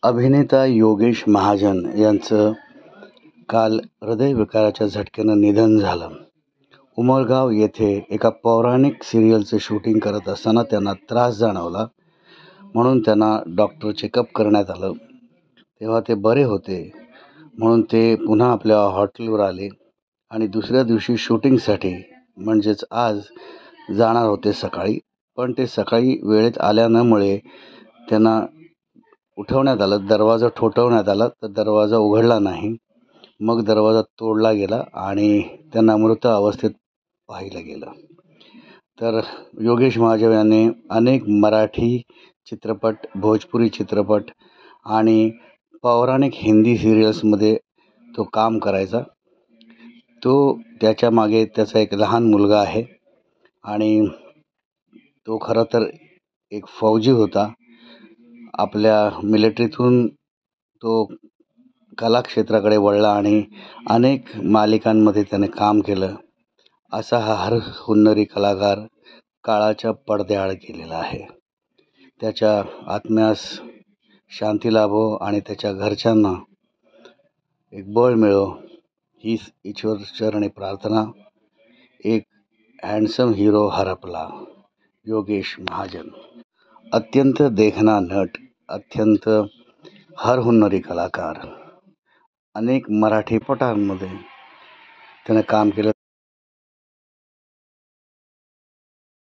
अभिनेता योगेश महाजन यांचं काल हृदयविकाराच्या झटक्यानं निधन झालं. उमरगाव येथे एका पौराणिक सिरियलचं शूटिंग करत असताना त्यांना त्रास जाणवला, म्हणून त्यांना डॉक्टर चेकअप करण्यात आलं. तेव्हा ते बरे होते, म्हणून ते पुन्हा आपल्या हॉटेलवर आले आणि दुसऱ्या दिवशी शूटिंगसाठी म्हणजेच आज जाणार होते सकाळी. पण ते सकाळी वेळेत आल्यामुळे त्यांना उठवण्यात आलं, दरवाजा ठोठावण्यात आला, तर दरवाजा उघडला नाही. मग दरवाजा तोडला गेला आणि त्यांना मृत अवस्थेत पाहिलं गेलं. तर योगेश महाजन यांनी अनेक मराठी चित्रपट, भोजपुरी चित्रपट आणि पौराणिक हिंदी सिरियल्समध्ये तो काम करायचा. त्याच्या मागे त्याचा एक लहान मुलगा आहे आणि तो खरं तर एक फौजी होता. आपल्या मिलिटरीतून तो कलाक्षेत्राकडे वळला आणि अनेक मालिकांमध्ये त्याने काम केलं. असा हा हुन्नरी कलाकार काळाच्या पडद्याआड गेलेला आहे. त्याच्या आत्म्यास शांती लाभो आणि त्याच्या घरच्यांना एक बळ मिळो हीच ईश्वरचरणी प्रार्थना. एक हँडसम हिरो हरपला, योगेश महाजन. अत्यंत देखणा नट, अत्यंत हरहुन्नरी कलाकार. अनेक मराठी पटांमध्ये त्याने काम केलं.